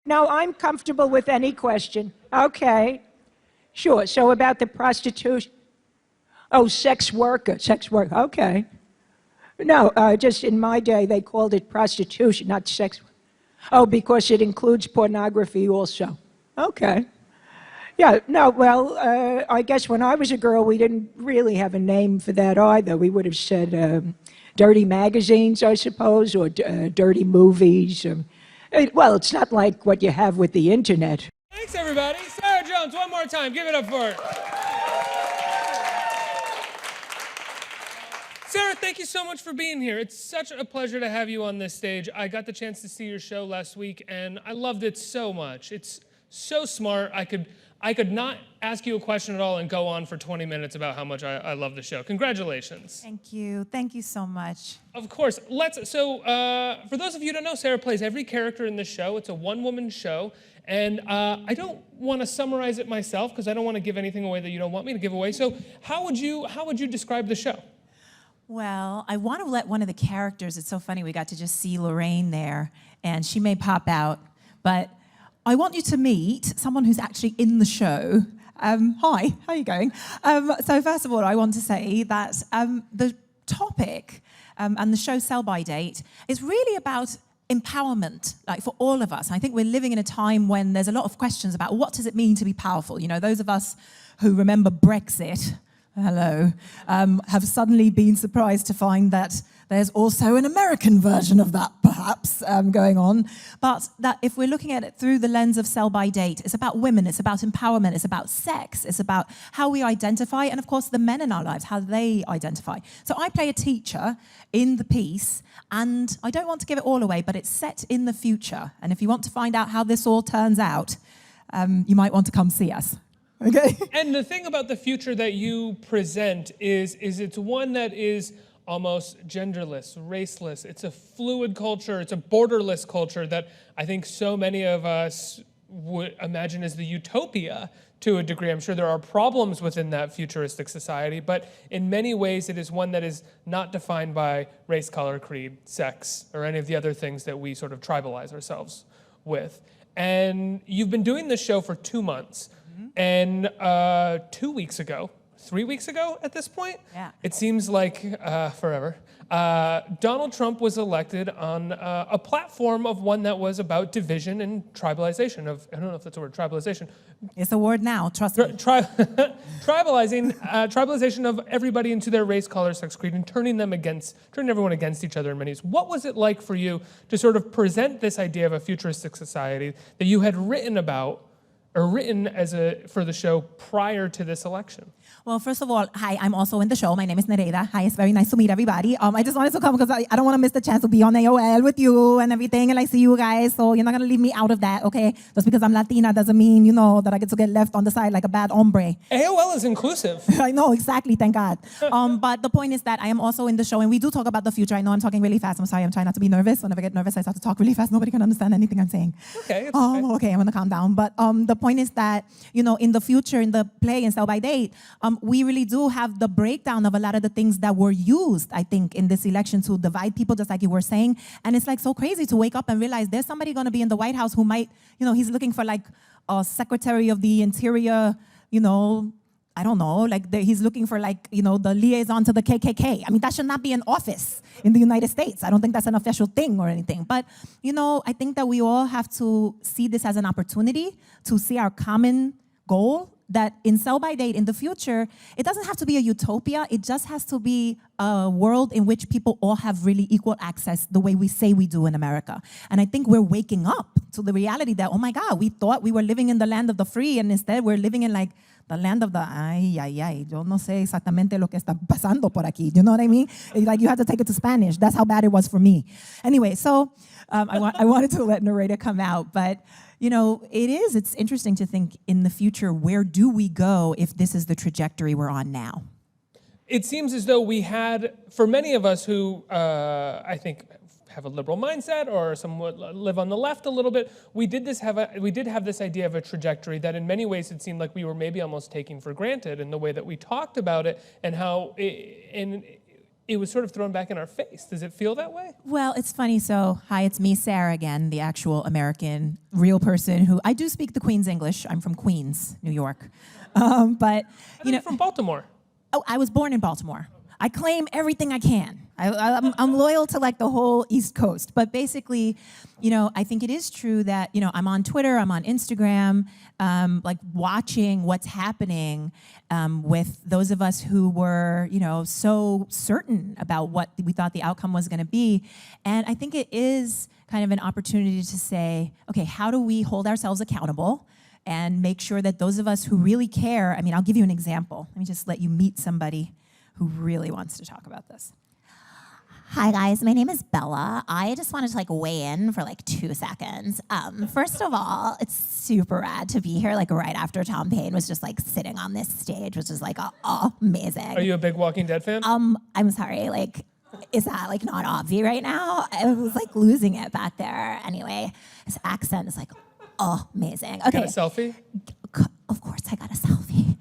No, I'm comfortable with any question. Okay. Sure. So about the prostitution. Oh, sex worker. Sex work. Okay. No, just in my day, they called it prostitution, not sex. Oh, because it includes pornography also. Okay. Yeah, no, well, I guess when I was a girl, we didn't really have a name for that either. We would have said dirty magazines, I suppose, or dirty movies. Well, it's not like what you have with the internet. Thanks, everybody. Sarah Jones, one more time. Give it up for her. Sarah, thank you so much for being here. It's such a pleasure to have you on this stage. I got the chance to see your show last week, and I loved it so much. It's so smart. I could not ask you a question at all and go on for 20 minutes about how much I love the show. Congratulations. Thank you. Thank you so much. Of course. For those of you who don't know, Sarah plays every character in this show. It's a one-woman show. And I don't want to summarize it myself because I don't want to give anything away that you don't want me to give away. So how would you describe the show? Well, I want to let one of the characters, it's so funny, we got to just see Lorraine there, and she may pop out, but I want you to meet someone who's actually in the show. Hi, how are you going? So first of all, I want to say that the topic and the show Sell By Date is really about empowerment, like for all of us. I think we're living in a time when there's a lot of questions about what does it mean to be powerful. You know, those of us who remember Brexit, hello, have suddenly been surprised to find that there's also an American version of that, perhaps, going on. But that if we're looking at it through the lens of Sell By Date, it's about women, it's about empowerment, it's about sex, it's about how we identify, and of course the men in our lives, how they identify. So I play a teacher in the piece, and I don't want to give it all away, but it's set in the future. And if you want to find out how this all turns out, you might want to come see us. Okay. And the thing about the future that you present is it's one that is almost genderless, raceless. It's a fluid culture. It's a borderless culture that I think so many of us would imagine as the utopia to a degree. I'm sure there are problems within that futuristic society, but in many ways it is one that is not defined by race, color, creed, sex, or any of the other things that we sort of tribalize ourselves with. And you've been doing this show for 2 months. And 2 weeks ago, 3 weeks ago at this point, yeah. It seems like forever, Donald Trump was elected on a platform of one that was about division and tribalization of, I don't know if that's a word, tribalization. It's a word now, trust me. Tribalization of everybody into their race, color, sex, creed, and turning everyone against each other in many ways. What was it like for you to sort of present this idea of a futuristic society that you had written about or written for the show prior to this election? Well, first of all, hi, I'm also in the show. My name is Nereida. Hi, it's very nice to meet everybody. I just wanted to come because I don't want to miss the chance to be on AOL with you and everything, and I see you guys, so you're not going to leave me out of that, okay? Just because I'm Latina doesn't mean, that I get to get left on the side like a bad hombre. AOL is inclusive. I know, exactly, thank God. But the point is that I am also in the show, and we do talk about the future. I know I'm talking really fast. I'm sorry, I'm trying not to be nervous. Whenever I get nervous, I start to talk really fast. Nobody can understand anything I'm saying. Okay, it's okay. Okay, I'm going to calm down. But the point is that, in the future, in the play, in Sell By Date, we really do have the breakdown of a lot of the things that were used, I think, in this election to divide people, just like you were saying. And it's like so crazy to wake up and realize there's somebody going to be in the White House who might, he's looking for like a Secretary of the Interior, I don't know, like he's looking for like, the liaison to the KKK. I mean, that should not be an office in the United States. I don't think that's an official thing or anything. But, I think that we all have to see this as an opportunity to see our common goal, that in Sell By Date in the future, it doesn't have to be a utopia. It just has to be a world in which people all have really equal access the way we say we do in America. And I think we're waking up to the reality that, oh my God, we thought we were living in the land of the free, and instead we're living in like the land of the, yo no sé exactamente lo que está pasando por aquí. You know what I mean? Like you have to take it to Spanish. That's how bad it was for me. Anyway, so I wanted to let Narita come out, but it's interesting to think in the future, where do we go if this is the trajectory we're on now? It seems as though we had, for many of us who I think have a liberal mindset or somewhat live on the left a little bit, we did have this idea of a trajectory that in many ways it seemed like we were maybe almost taking for granted in the way that we talked about it, and how it was sort of thrown back in our face. Does it feel that way? Well, it's funny. So, hi, it's me, Sarah, again, the actual American, real person who I do speak the Queen's English. I'm from Queens, New York. But you know, from Baltimore. Oh, I was born in Baltimore. I claim everything I can. I'm loyal to like the whole East Coast. But basically, you know, I think it is true that, you know, I'm on Twitter, I'm on Instagram, like watching what's happening with those of us who were, you know, so certain about what we thought the outcome was going to be. And I think it is kind of an opportunity to say, okay, how do we hold ourselves accountable and make sure that those of us who really care, I mean, I'll give you an example. Let me just let you meet somebody who really wants to talk about this. Hi guys, my name is Bella. I just wanted to like weigh in for like 2 seconds. First of all, it's super rad to be here like right after Tom Paine was just like sitting on this stage, which is like amazing. Are you a big Walking Dead fan? I'm sorry, like, is that like not obvi right now? I was like losing it back there. Anyway, his accent is like amazing. Okay. Got a selfie? Of course I got a selfie.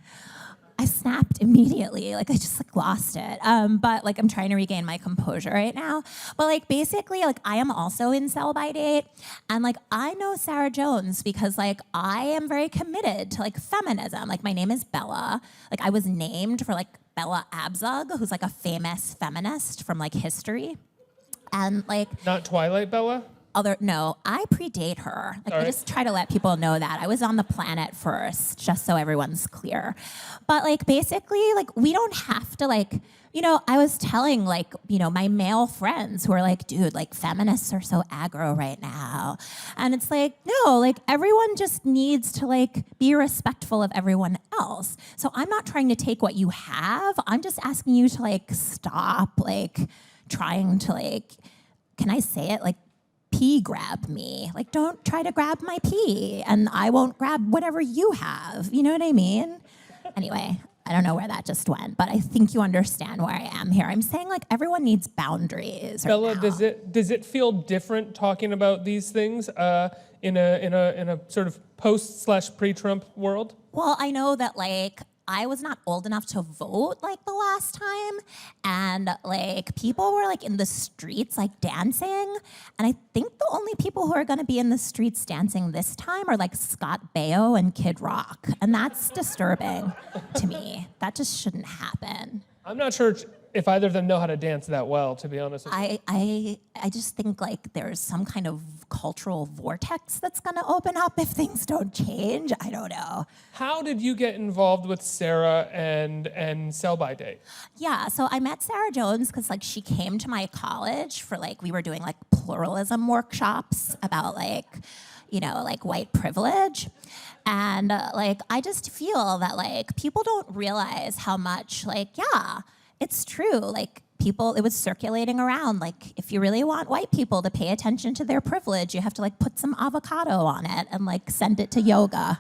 I snapped immediately, like I just like lost it. But like I'm trying to regain my composure right now. But like basically, like I am also in Sell by Date, and like I know Sarah Jones because like I am very committed to like feminism. Like my name is Bella. Like I was named for like Bella Abzug, who's like a famous feminist from like history, and like Not Twilight Bella? No, I predate her. Like, Sorry. I just try to let people know that. I was on the planet first, just so everyone's clear. But, like, basically, like, we don't have to, like, you know, I was telling, like, you know, my male friends who are like, dude, like, feminists are so aggro right now. And it's like, no, like, everyone just needs to, like, be respectful of everyone else. So I'm not trying to take what you have. I'm just asking you to, like, stop, like, trying to, like, can I say it? Like, pee grab me. Like, don't try to grab my pee, and I won't grab whatever you have. You know what I mean? Anyway, I don't know where that just went, but I think you understand where I am here. I'm saying like everyone needs boundaries. Bella, now. does it feel different talking about these things in a sort of post/pre-Trump world? Well, I know that like I was not old enough to vote like the last time, and like people were like in the streets like dancing, and I think the only people who are going to be in the streets dancing this time are like Scott Baio and Kid Rock, and that's disturbing to me. That just shouldn't happen. I'm not sure if either of them know how to dance that well, to be honest with you. I just think like there's some kind of cultural vortex that's going to open up if things don't change. I don't know. How did you get involved with Sarah and Sell by Date? Yeah, so I met Sarah Jones because like she came to my college for like we were doing like pluralism workshops about like, you know, like white privilege. And like I just feel that like people don't realize how much like, yeah, it's true. Like people, it was circulating around. Like if you really want white people to pay attention to their privilege, you have to like put some avocado on it and like send it to yoga.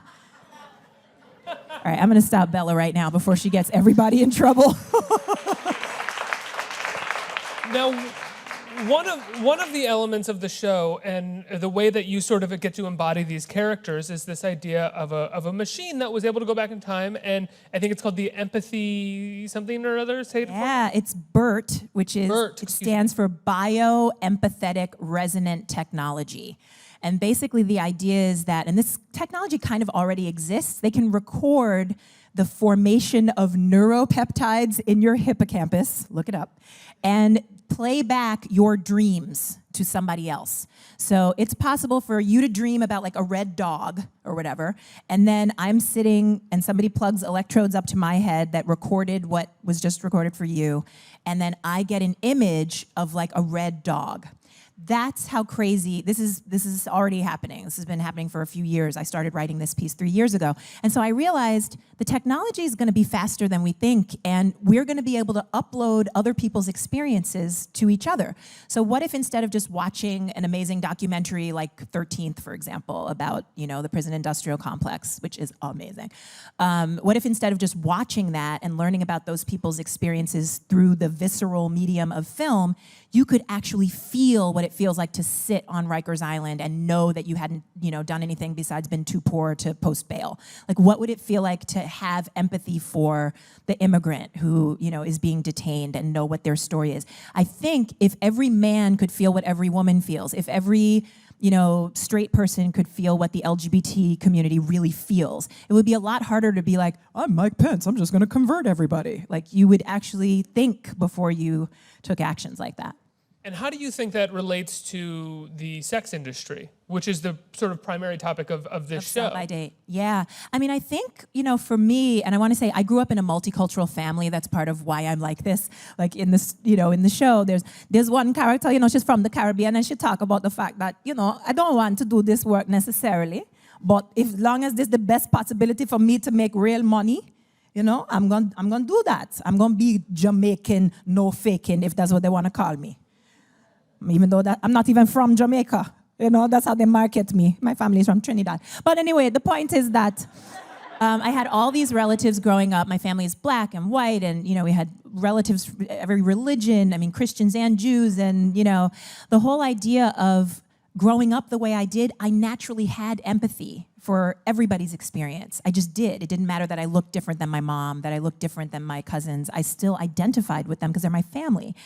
All right, I'm going to stop Bella right now before she gets everybody in trouble. Now, one of the elements of the show and the way that you sort of get to embody these characters is this idea of a machine that was able to go back in time, and I think it's called the empathy something or other. Say it. Yeah, it's BERT, which is BERT, it stands for Bioempathetic Resonant Technology. And basically the idea is that, and this technology kind of already exists, they can record the formation of neuropeptides in your hippocampus, look it up, and play back your dreams to somebody else. So it's possible for you to dream about like a red dog or whatever, and then I'm sitting and somebody plugs electrodes up to my head that recorded what was just recorded for you, and then I get an image of like a red dog. That's how crazy, this is already happening. This has been happening for a few years. I started writing this piece 3 years ago. And so I realized the technology is going to be faster than we think, and we're going to be able to upload other people's experiences to each other. So what if instead of just watching an amazing documentary like 13th, for example, about, you know, the prison industrial complex, which is amazing. What if instead of just watching that and learning about those people's experiences through the visceral medium of film, you could actually feel what it feels like to sit on Rikers Island and know that you hadn't, done anything besides been too poor to post bail. Like, what would it feel like to have empathy for the immigrant who, is being detained and know what their story is? I think if every man could feel what every woman feels, if every straight person could feel what the LGBT community really feels, it would be a lot harder to be like, I'm Mike Pence, I'm just gonna convert everybody. Like, you would actually think before you took actions like that. And how do you think that relates to the sex industry, which is the sort of primary topic of this show? Sell by Date. Yeah. I mean, I think, for me, and I want to say I grew up in a multicultural family. That's part of why I'm like this. Like in this, in the show, there's one character, she's from the Caribbean, and she talk about the fact that, I don't want to do this work necessarily, but if long as there's the best possibility for me to make real money, I'm gonna do that. I'm gonna be Jamaican, no faking, if that's what they want to call me. Even though I'm not even from Jamaica. That's how they market me. My family is from Trinidad. But anyway, the point is that I had all these relatives growing up. My family is black and white, and we had relatives from every religion. I mean, Christians and Jews, and the whole idea of growing up the way I did, I naturally had empathy for everybody's experience. I just did. It didn't matter that I looked different than my mom, that I looked different than my cousins. I still identified with them because they're my family.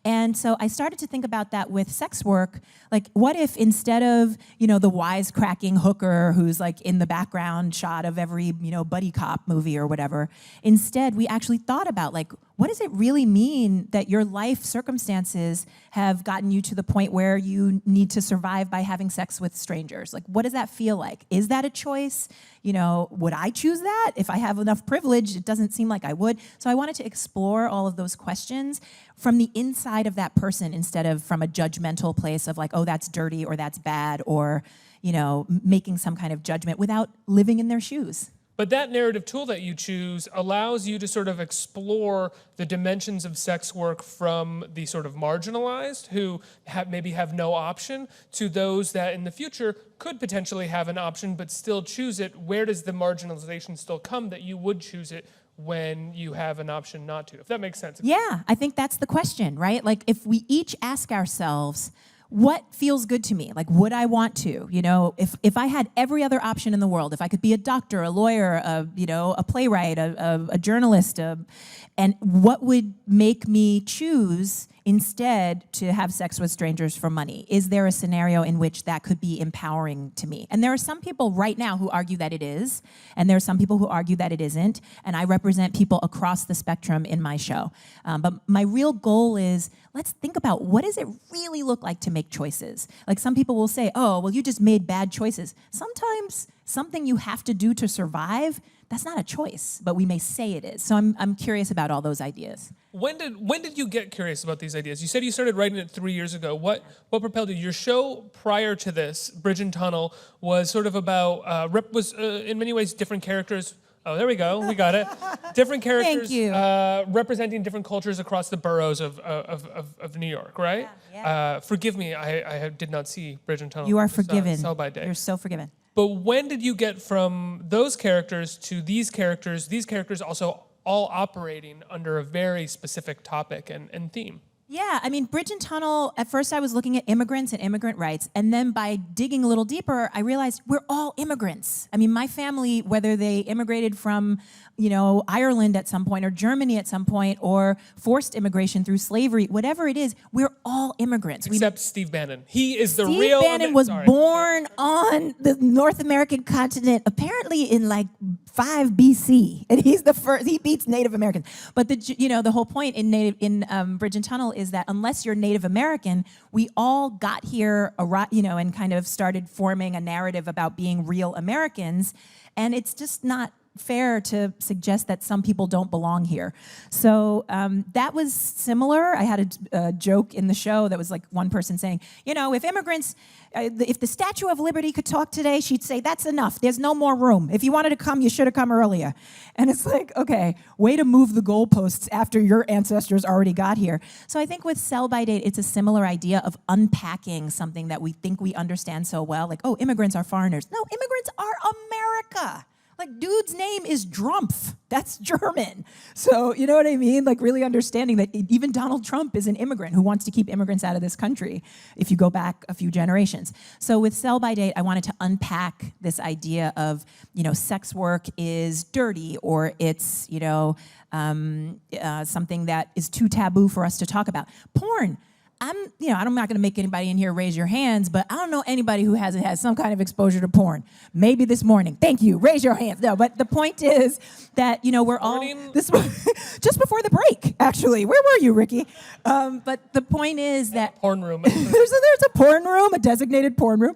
And so I started to think about that with sex work. Like, what if instead of, the wisecracking hooker who's like in the background shot of every, buddy cop movie or whatever, instead we actually thought about, like, what does it really mean that your life circumstances have gotten you to the point where you need to survive by having sex with strangers? Like, what does that feel like? Is that a choice? Would I choose that? If I have enough privilege, it doesn't seem like I would. So I wanted to explore all of those questions from the inside of that person instead of from a judgmental place of like, oh, that's dirty or that's bad, or, making some kind of judgment without living in their shoes. But that narrative tool that you choose allows you to sort of explore the dimensions of sex work from the sort of marginalized, who maybe have no option, to those that in the future could potentially have an option but still choose it. Where does the marginalization still come that you would choose it when you have an option not to? If that makes sense. Yeah, I think that's the question, right? Like, if we each ask ourselves, what feels good to me? Like, would I want to? If I had every other option in the world, if I could be a doctor, a lawyer, a playwright, a journalist, and what would make me choose instead to have sex with strangers for money? Is there a scenario in which that could be empowering to me? And there are some people right now who argue that it is, and there are some people who argue that it isn't, and I represent people across the spectrum in my show. But my real goal is, let's think about, what does it really look like to make choices? Like, some people will say, oh, well, you just made bad choices. Sometimes something you have to do to survive, that's not a choice, but we may say it is. So I'm curious about all those ideas. When did you get curious about these ideas? You said you started writing it 3 years ago. What propelled you? Your show prior to this, Bridge and Tunnel, was sort of about in many ways different characters. Oh, there we go. We got it. Different characters. Thank you. Representing different cultures across the boroughs of New York, right? Yeah. Be me. I did not see Bridge and Tunnel. You are forgiven. Sell by Date. You're so forgiven. But when did you get from those characters to these characters also all operating under a very specific topic and theme? Yeah, I mean, Bridge and Tunnel, at first I was looking at immigrants and immigrant rights, and then by digging a little deeper, I realized we're all immigrants. I mean, my family, whether they immigrated from, Ireland at some point, or Germany at some point, or forced immigration through slavery, whatever it is, we're all immigrants. Except Steve Bannon. He is the Steve real... Bannon was born on the North American continent, apparently in like 5 BC, and he's the first. He beats Native Americans. But the whole point in Bridge and Tunnel is that unless you're Native American, we all got here, and kind of started forming a narrative about being real Americans, and it's just not fair to suggest that some people don't belong here. So that was similar. I had a joke in the show that was like one person saying, if immigrants, if the Statue of Liberty could talk today, she'd say, that's enough. There's no more room. If you wanted to come, you should have come earlier. And it's like, okay, way to move the goalposts after your ancestors already got here. So I think with Sell by Date, it's a similar idea of unpacking something that we think we understand so well. Like, oh, immigrants are foreigners. No, immigrants are America. Like, dude's name is Drumpf. That's German. So, you know what I mean? Like, really understanding that even Donald Trump is an immigrant who wants to keep immigrants out of this country, if you go back a few generations. So with Sell by Date, I wanted to unpack this idea of, sex work is dirty, or it's, something that is too taboo for us to talk about. Porn. I'm not gonna make anybody in here raise your hands, but I don't know anybody who hasn't had some kind of exposure to porn. Maybe this morning. Thank you, raise your hands. No, but the point is that, we're all, this just before the break, actually. Where were you, Ricky? But the point is that- Porn room. there's a porn room, a designated porn room.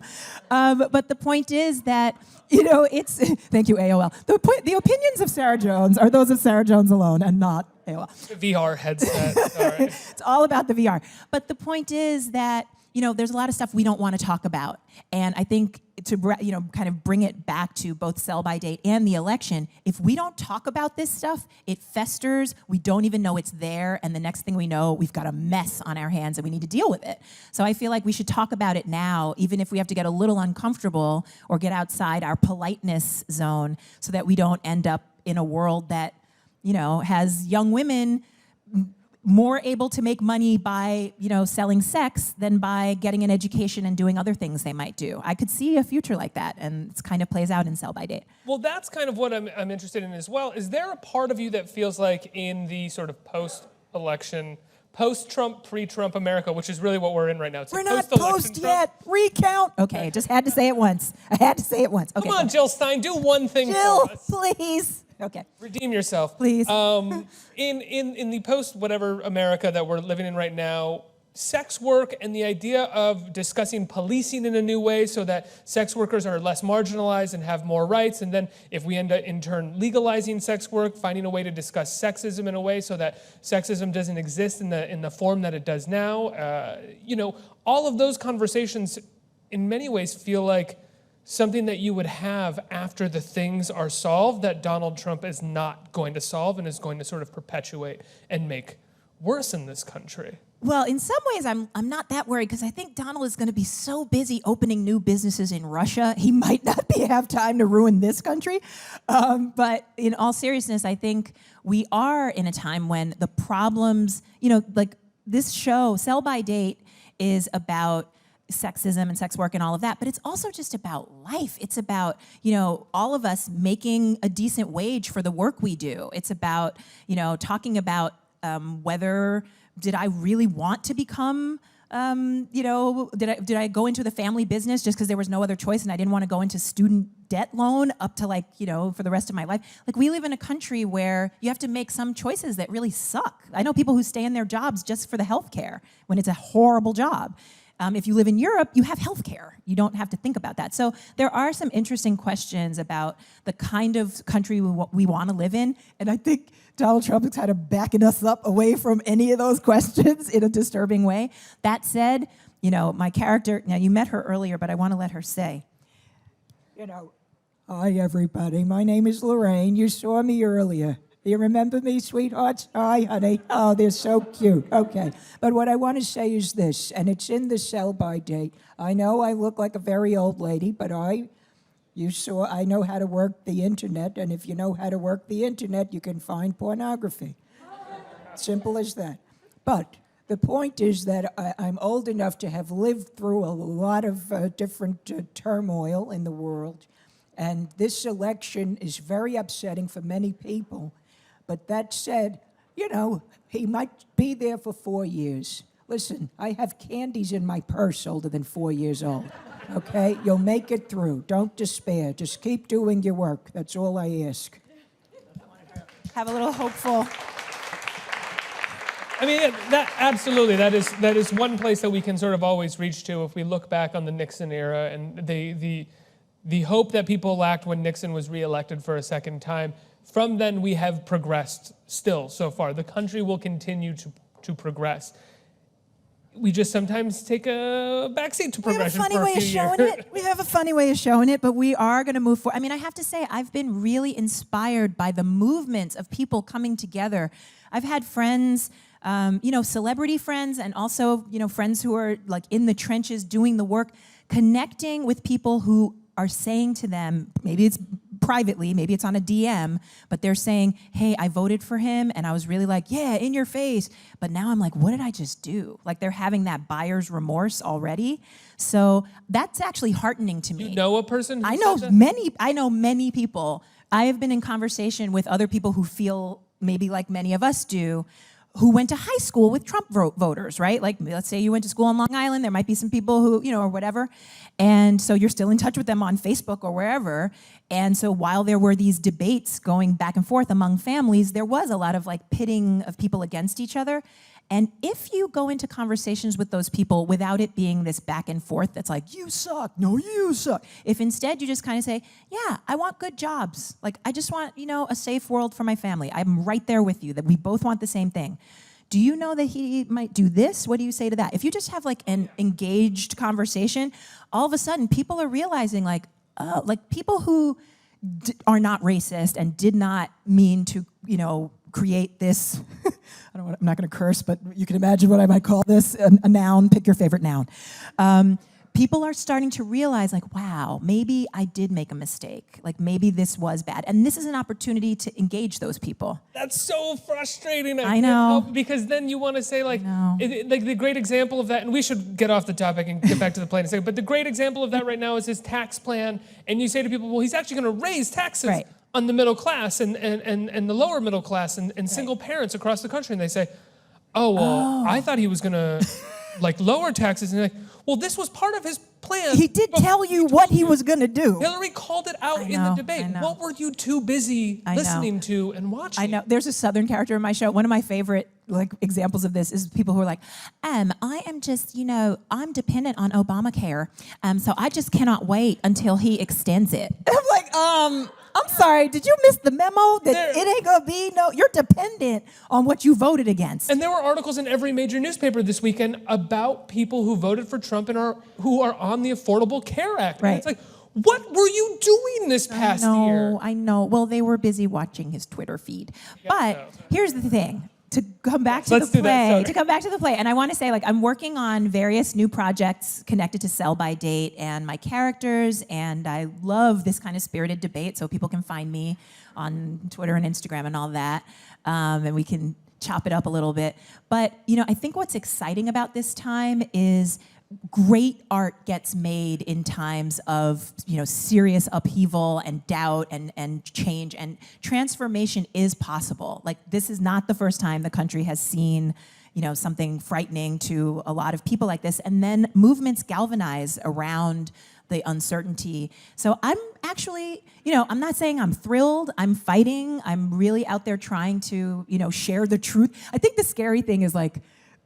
But the point is that, it's, thank you, AOL. The opinions of Sarah Jones are those of Sarah Jones alone and not AOL. VR headset. All right. It's all about the VR. But the point is that, there's a lot of stuff we don't want to talk about. And I think to, kind of bring it back to both Sell by Date and the election, if we don't talk about this stuff, it festers, we don't even know it's there, and the next thing we know, we've got a mess on our hands and we need to deal with it. So I feel like we should talk about it now, even if we have to get a little uncomfortable or get outside our politeness zone, so that we don't end up in a world that, has young women more able to make money by, selling sex than by getting an education and doing other things they might do. I could see a future like that, and it kind of plays out in Sell by Date. Well, that's kind of what I'm interested in as well. Is there a part of you that feels like in the sort of post-election, post-Trump, pre-Trump America, which is really what we're in right now? It's we're not post yet. Recount. Okay, just had to say it once. I had to say it once. Okay, come on, Jill Stein, do one thing Jill, for us. Please. Okay. Redeem yourself. Please. In the post-whatever America that we're living in right now, sex work and the idea of discussing policing in a new way so that sex workers are less marginalized and have more rights, and then if we end up in turn legalizing sex work, finding a way to discuss sexism in a way so that sexism doesn't exist in the form that it does now, all of those conversations in many ways feel like something that you would have after the things are solved that Donald Trump is not going to solve and is going to sort of perpetuate and make worse in this country. Well, in some ways, I'm not that worried, because I think Donald is going to be so busy opening new businesses in Russia, he might not have time to ruin this country. But in all seriousness, I think we are in a time when the problems, like this show, Sell by Date, is about sexism and sex work and all of that, but it's also just about life. It's about, all of us making a decent wage for the work we do. It's about, talking about whether, did I really want to become, did I go into the family business just because there was no other choice and I didn't want to go into student debt loan up to for the rest of my life? Like, we live in a country where you have to make some choices that really suck. I know people who stay in their jobs just for the health care when it's a horrible job. If you live in Europe, you have health care. You don't have to think about that. So there are some interesting questions about the kind of country we want to live in. And I think Donald Trump is kind of backing us up away from any of those questions in a disturbing way. That said, my character, now you met her earlier, but I want to let her say, hi, everybody. My name is Lorraine. You saw me earlier. You remember me, sweethearts? Hi, honey. Oh, they're so cute. Okay. But what I want to say is this, and it's in the Sell by Date. I know I look like a very old lady, but I know how to work the internet, and if you know how to work the internet, you can find pornography. Simple as that. But the point is that I'm old enough to have lived through a lot of different turmoil in the world, and this election is very upsetting for many people. But that said, he might be there for 4 years. Listen, I have candies in my purse older than 4 years old, okay? You'll make it through. Don't despair. Just keep doing your work. That's all I ask. Have a little hopeful. I mean, that is one place that we can sort of always reach to if we look back on the Nixon era and the hope that people lacked when Nixon was reelected for a second time. From then, we have progressed still so far. The country will continue to progress. We just sometimes take a backseat to progression for a few years. We have a funny way of showing it, but we are going to move forward. I mean, I have to say, I've been really inspired by the movements of people coming together. I've had friends, celebrity friends, and also, friends who are like in the trenches doing the work, connecting with people who are saying to them, maybe it's privately, maybe it's on a DM, but they're saying, hey, I voted for him and I was really like, yeah, in your face. But now I'm like, what did I just do? Like they're having that buyer's remorse already. So that's actually heartening to me. You know a person who I know said that? many people. I have been in conversation with other people who feel maybe like many of us do, who went to high school with Trump voters, right? Like, let's say you went to school on Long Island, there might be some people who, or whatever. And so you're still in touch with them on Facebook or wherever. And so while there were these debates going back and forth among families, there was a lot of like pitting of people against each other. And if you go into conversations with those people without it being this back and forth that's like, you suck, no, you suck. If instead you just kind of say, yeah, I want good jobs. Like, I just want, a safe world for my family. I'm right there with you, that we both want the same thing. Do you know that he might do this? What do you say to that? If you just have like an engaged conversation, all of a sudden people are realizing like, oh, like people who are not racist and did not mean to, create this, I'm not going to curse, but you can imagine what I might call this, a noun, pick your favorite noun. People are starting to realize like, wow, maybe I did make a mistake. Like maybe this was bad. And this is an opportunity to engage those people. That's so frustrating. I know. Because then you want to say like the great example of that, and we should get off the topic and get back to the plan in a second, but the great example of that right now is his tax plan. And you say to people, well, he's actually going to raise taxes. Right. On the middle class and the lower middle class and single parents across the country. And they say, I thought he was going to like lower taxes. And you're like, well, this was part of his plan. He did tell you what he was going to do. Hillary called it out in the debate. What were you too busy listening to and watching? I know. There's a Southern character in my show. One of my favorite like examples of this is people who are like, I am just, I'm dependent on Obamacare. So I just cannot wait until he extends it. I'm like, I'm sorry, did you miss the memo that it ain't gonna be? No, you're dependent on what you voted against. And there were articles in every major newspaper this weekend about people who voted for Trump and who are on the Affordable Care Act. Right. And it's like, what were you doing this past year? I know. Well, they were busy watching his Twitter feed. But here's the thing. To come back to the play, and I want to say, like, I'm working on various new projects connected to Sell by Date and my characters, and I love this kind of spirited debate, so people can find me on Twitter and Instagram and all that, and we can chop it up a little bit. But, I think what's exciting about this time is great art gets made in times of serious upheaval and doubt and change, and transformation is possible. Like, this is not the first time the country has seen something frightening to a lot of people like this, and then movements galvanize around the uncertainty. So I'm actually, I'm not saying I'm thrilled, I'm fighting, I'm really out there trying to share the truth. I think the scary thing is like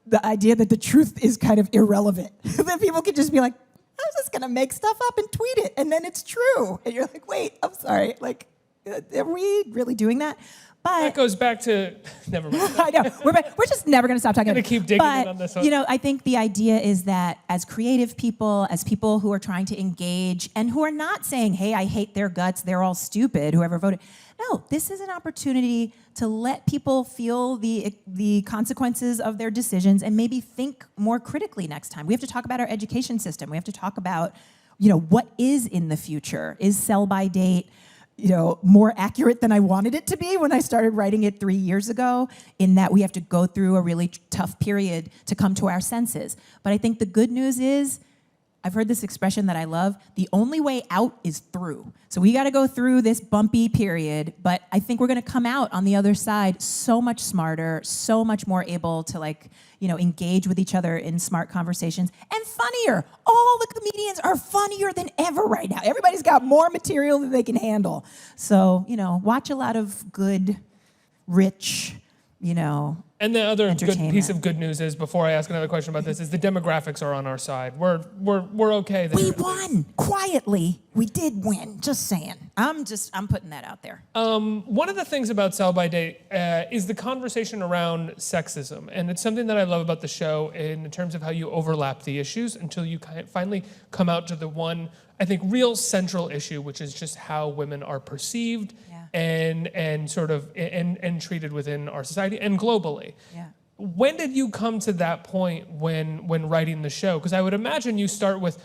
the idea that the truth is kind of irrelevant. That people can just be like, I'm just gonna make stuff up and tweet it, and then it's true. And you're like, wait, I'm sorry, like, are we really doing that? But that goes back to, never mind. I know, we're just never gonna stop talking about it. Keep digging in on this one. I think the idea is that as creative people, as people who are trying to engage, and who are not saying, hey, I hate their guts, they're all stupid, whoever voted. No, this is an opportunity to let people feel the consequences of their decisions and maybe think more critically next time. We have to talk about our education system. We have to talk about, what is in the future. Is Sell by Date, more accurate than I wanted it to be when I started writing it 3 years ago, in that we have to go through a really tough period to come to our senses. But I think the good news is, I've heard this expression that I love, the only way out is through. So we gotta go through this bumpy period, but I think we're gonna come out on the other side so much smarter, so much more able to engage with each other in smart conversations, and funnier. All the comedians are funnier than ever right now. Everybody's got more material than they can handle. So, watch a lot of good, rich, And the other good piece of good news is, before I ask another question about this, is the demographics are on our side. We're okay there. We won quietly. We did win. Just saying. I'm putting that out there. One of the things about Sell by Date is the conversation around sexism, and it's something that I love about the show in terms of how you overlap the issues until you finally come out to the one, I think, real central issue, which is just how women are perceived. And sort of and treated within our society and globally. Yeah. When did you come to that point when writing the show? Because I would imagine you start with,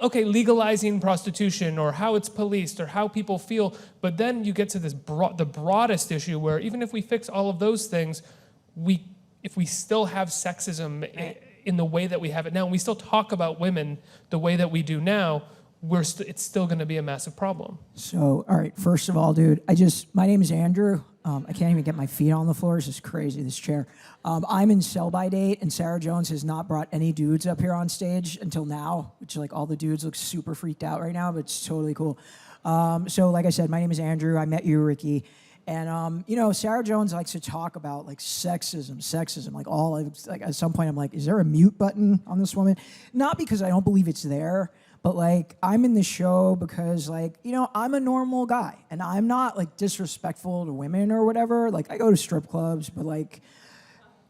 okay, legalizing prostitution or how it's policed or how people feel, but then you get to this the broadest issue where even if we fix all of those things, if we still have sexism in the way that we have it now, and we still talk about women the way that we do now, it's still going to be a massive problem. So, all right, first of all, dude, my name is Andrew. I can't even get my feet on the floor. This is crazy, this chair. I'm in Sell by Date, and Sarah Jones has not brought any dudes up here on stage until now, which like all the dudes look super freaked out right now, but it's totally cool. So like I said, my name is Andrew. I met you, Ricky. And, Sarah Jones likes to talk about like sexism, like at some point I'm like, is there a mute button on this woman? Not because I don't believe it's there, but like, I'm in the show because like, I'm a normal guy and I'm not like disrespectful to women or whatever. Like I go to strip clubs, but like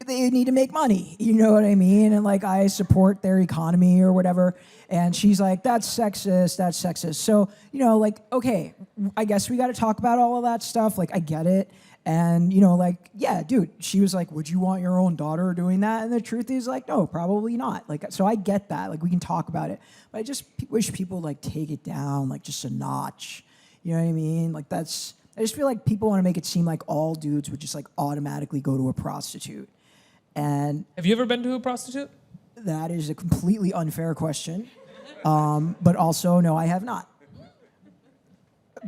they need to make money, you know what I mean? And like I support their economy or whatever. And she's like, that's sexist. So, like, okay, I guess we got to talk about all of that stuff. Like I get it. And, like, yeah, dude, she was like, would you want your own daughter doing that? And the truth is like, no, probably not. Like, so I get that. Like, we can talk about it. But I just wish people like take it down, like just a notch. You know what I mean? Like I just feel like people want to make it seem like all dudes would just like automatically go to a prostitute. And have you ever been to a prostitute? That is a completely unfair question. But also, no, I have not.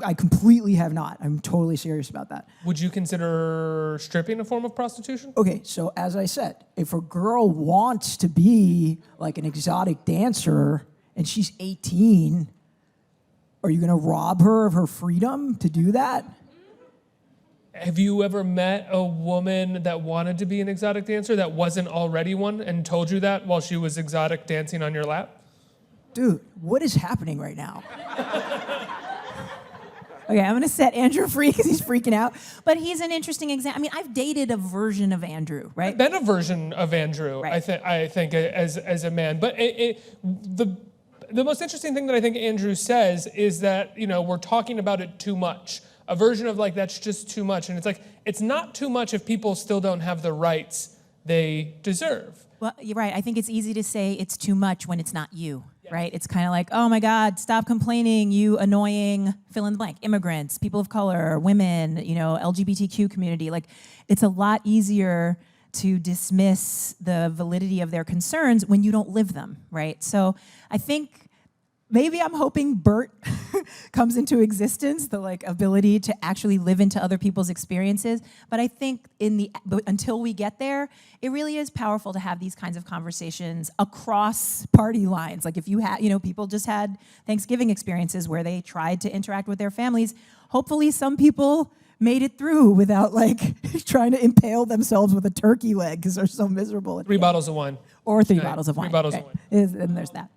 I completely have not. I'm totally serious about that. Would you consider stripping a form of prostitution? Okay, so as I said, if a girl wants to be like an exotic dancer and she's 18, are you gonna rob her of her freedom to do that? Have you ever met a woman that wanted to be an exotic dancer that wasn't already one and told you that while she was exotic dancing on your lap? Dude, what is happening right now? Okay, I'm gonna set Andrew free because he's freaking out. But he's an interesting example. I mean, I've dated a version of Andrew, right? I've been a version of Andrew, Right. I think, as a man. But the most interesting thing that I think Andrew says is that, we're talking about it too much. A version of like, that's just too much. And it's like, it's not too much if people still don't have the rights they deserve. Well, you're right. I think it's easy to say it's too much when it's not you, right? It's kind of like, oh my God, stop complaining, you annoying fill in the blank, immigrants, people of color, women, LGBTQ community. Like, it's a lot easier to dismiss the validity of their concerns when you don't live them, right? So I think maybe I'm hoping Bert comes into existence, the like ability to actually live into other people's experiences. But I think until we get there, it really is powerful to have these kinds of conversations across party lines. Like if you had, people just had Thanksgiving experiences where they tried to interact with their families. Hopefully some people made it through without like trying to impale themselves with a turkey leg because they're so miserable. 3 bottles of wine. Or 3 bottles of wine. 3 bottles of right. wine. And there's that.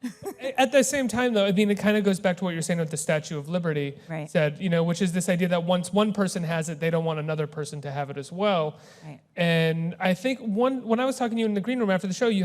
At the same time, though, I mean, it kind of goes back to what you're saying with the Statue of Liberty. Right. Said, which is this idea that once one person has it, they don't want another person to have it as well. Right. And I think when I was talking to you in the green room after the show, you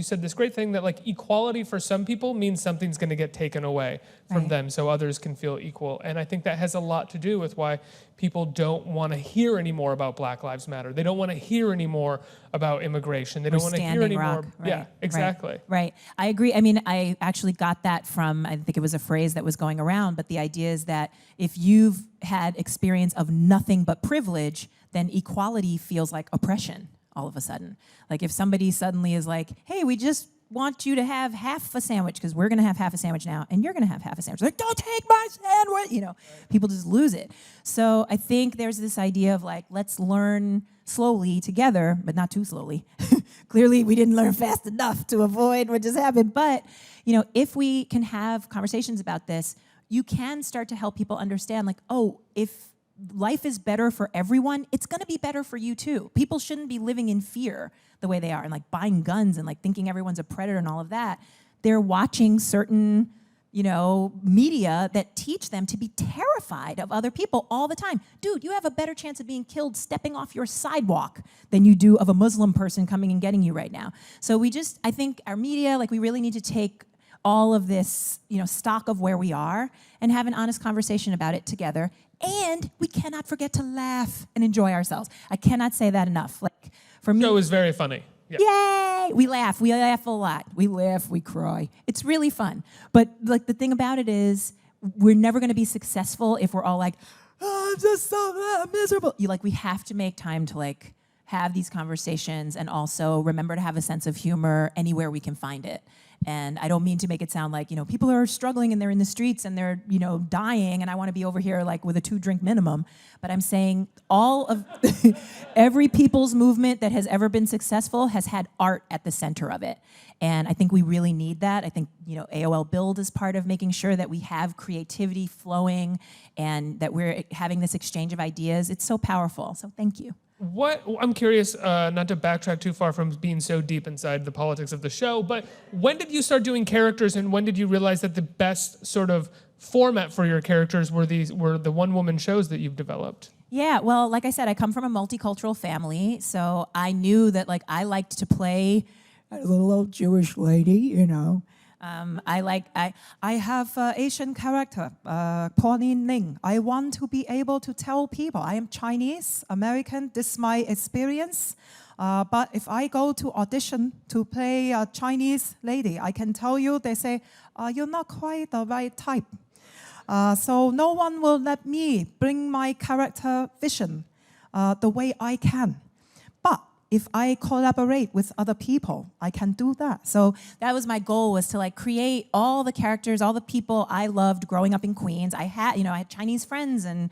said this great thing that like equality for some people means something's going to get taken away from Right. them, so others can feel equal. And I think that has a lot to do with why people don't want to hear anymore about Black Lives Matter. They don't want to hear anymore about immigration. They don't want to hear Standing anymore. Rock. Right. Yeah, exactly. Right. I agree. I mean, I actually got that from, I think it was a phrase that was going around, but the idea is that if you've had experience of nothing but privilege, then equality feels like oppression all of a sudden. Like if somebody suddenly is like, hey, we just want you to have half a sandwich because we're going to have half a sandwich now and you're going to have half a sandwich. Like, don't take my sandwich. People just lose it. So I think there's this idea of like, let's learn slowly together, but not too slowly. Clearly, we didn't learn fast enough to avoid what just happened. But, if we can have conversations about this, you can start to help people understand like, oh, if life is better for everyone, it's going to be better for you too. People shouldn't be living in fear the way they are and like buying guns and like thinking everyone's a predator and all of that. They're watching certain, media that teach them to be terrified of other people all the time. Dude, you have a better chance of being killed stepping off your sidewalk than you do of a Muslim person coming and getting you right now. So I think our media, like we really need to take all of this, stock of where we are and have an honest conversation about it together. And we cannot forget to laugh and enjoy ourselves. I cannot say that enough. Like for me, It was very funny. Yay! We laugh a lot. We laugh, we cry. It's really fun. But like the thing about it is, we're never going to be successful if we're all like, oh, I'm just so miserable. We have to make time to like have these conversations and also remember to have a sense of humor anywhere we can find it. And I don't mean to make it sound like, people are struggling and they're in the streets and they're, dying and I want to be over here like with a 2-drink minimum. But I'm saying all of every people's movement that has ever been successful has had art at the center of it. And I think we really need that. I think, AOL Build is part of making sure that we have creativity flowing and that we're having this exchange of ideas. It's so powerful. So thank you. I'm curious, not to backtrack too far from being so deep inside the politics of the show, but when did you start doing characters and when did you realize that the best sort of format for your characters were the one-woman shows that you've developed? Yeah, well, like I said, I come from a multicultural family, so I knew that I liked to play a little old Jewish lady, I have Asian character, Pauline Ling. I want to be able to tell people I am Chinese, American, this is my experience. But if I go to audition to play a Chinese lady, I can tell you, they say, you're not quite the right type. So no one will let me bring my character vision the way I can. But if I collaborate with other people, I can do that. So that was my goal, was to create all the characters, all the people I loved growing up in Queens. I had Chinese friends and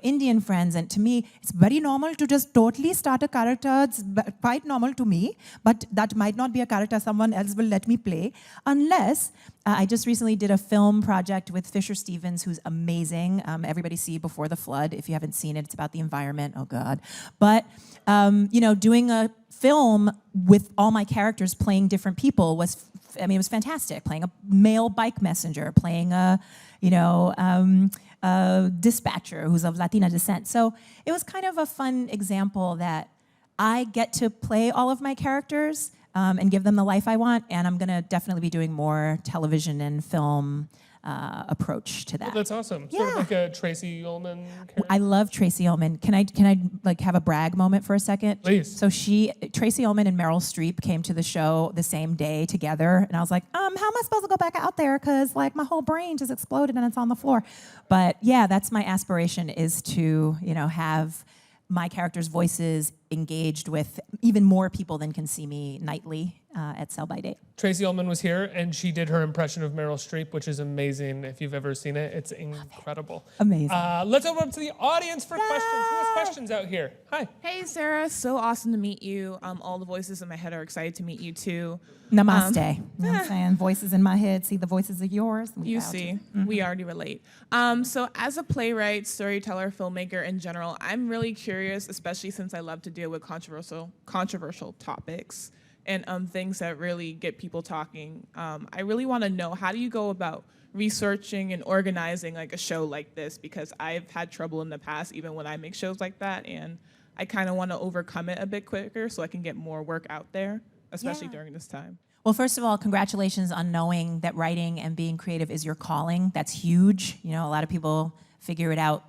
Indian friends, and to me, it's very normal to just totally start a character. It's quite normal to me, but that might not be a character someone else will let me play, unless I just recently did a film project with Fisher Stevens, who's amazing. Everybody see Before the Flood. If you haven't seen it, it's about the environment. Oh God. But, doing a film with all my characters playing different people was, it was fantastic. Playing a male bike messenger, playing a, dispatcher who's of Latina descent. So it was kind of a fun example that I get to play all of my characters and give them the life I want, and I'm gonna definitely be doing more television and film approach to that. Oh, that's awesome. Yeah. Sort of like a Tracey Ullman character. I love Tracey Ullman. Can I have a brag moment for a second? Please. So Tracey Ullman and Meryl Streep came to the show the same day together, and I was like, how am I supposed to go back out there? Because my whole brain just exploded and it's on the floor. But yeah, that's my aspiration, is to have my characters' voices engaged with even more people than can see me nightly at Sell by Date. Tracey Ullman was here, and she did her impression of Meryl Streep, which is amazing. If you've ever seen it, it's incredible. Amazing. Let's open up to the audience for questions. Who has questions out here? Hi. Hey, Sarah. So awesome to meet you. All the voices in my head are excited to meet you, too. Namaste. You know what I'm saying? Voices in my head, see the voices of yours. You see. We already relate. So as a playwright, storyteller, filmmaker in general, I'm really curious, especially since I love to deal with controversial topics and things that really get people talking. I really want to know, how do you go about researching and organizing a show like this? Because I've had trouble in the past, even when I make shows like that, and I kind of want to overcome it a bit quicker so I can get more work out there, especially during this time. Well, first of all, congratulations on knowing that writing and being creative is your calling. That's huge. A lot of people figure it out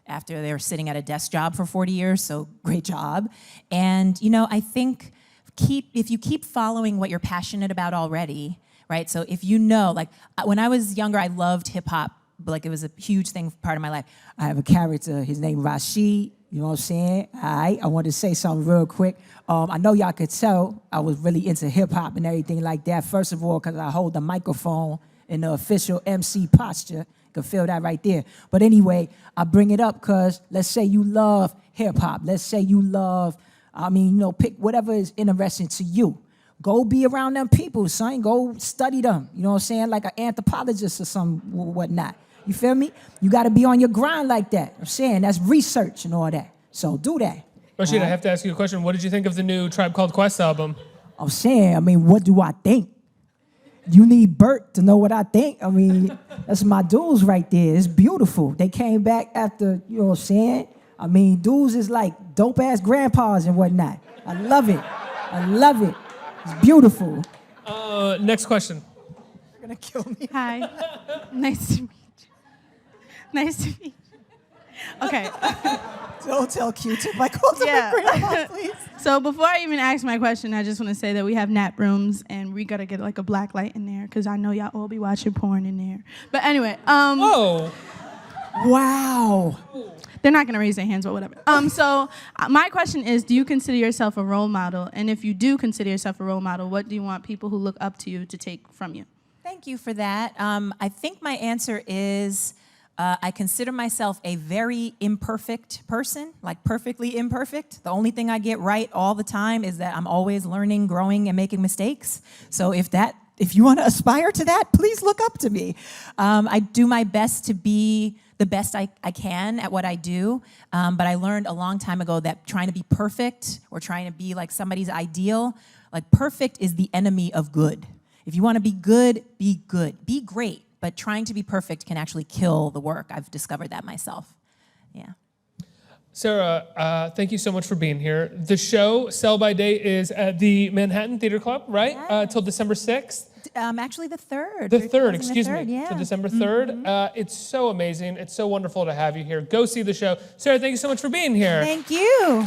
after they're sitting at a desk job for 40 years, so great job. And, I think if you keep following what you're passionate about already, right? So if when I was younger, I loved hip hop, but it was a huge part of my life. I have a character, his name Rashid, you know what I'm saying? All right, I want to say something real quick. I know y'all could tell I was really into hip hop and everything like that. First of all, because I hold the microphone in the official MC posture. You can feel that right there. But anyway, I bring it up because let's say you love hip hop. Let's say you love, pick whatever is interesting to you. Go be around them people, son. Go study them. You know what I'm saying? Like an anthropologist or some whatnot. You feel me? You got to be on your grind like that. I'm saying that's research and all that. So do that. Rashid, I have to ask you a question. What did you think of the new Tribe Called Quest album? I'm saying, what do I think? You need Bert to know what I think. That's my dudes right there. It's beautiful. They came back after, you know what I'm saying? Dudes is like dope-ass grandpas and whatnot. I love it. I love it. It's beautiful. Next question. You're going to kill me. Hi. Nice to meet you. Nice to meet you. Okay. Don't tell Q-Tip I called him Yeah. a grandma, please. So before I even ask my question, I just want to say that we have nap rooms and we gotta get like a black light in there because I know y'all all be watching porn in there. But anyway, Oh, Wow. they're not gonna raise their hands, but whatever. So my question is, do you consider yourself a role model? And if you do consider yourself a role model, what do you want people who look up to you to take from you? Thank you for that. I think my answer is I consider myself a very imperfect person, like perfectly imperfect. The only thing I get right all the time is that I'm always learning, growing, and making mistakes. So if you want to aspire to that, please look up to me. I do my best to be the best I can at what I do, but I learned a long time ago that trying to be perfect or trying to be like somebody's ideal, like perfect is the enemy of good. If you want to be good, be great. But trying to be perfect can actually kill the work. I've discovered that myself. Yeah. Sarah, thank you so much for being here. The show, Sell by Date, is at the Manhattan Theater Club, right? Till December 6th. Actually, the 3rd. The We're 3rd, closing excuse the 3rd, me, yeah. to December 3rd. It's so amazing. It's so wonderful to have you here. Go see the show. Sarah, thank you so much for being here. Thank you.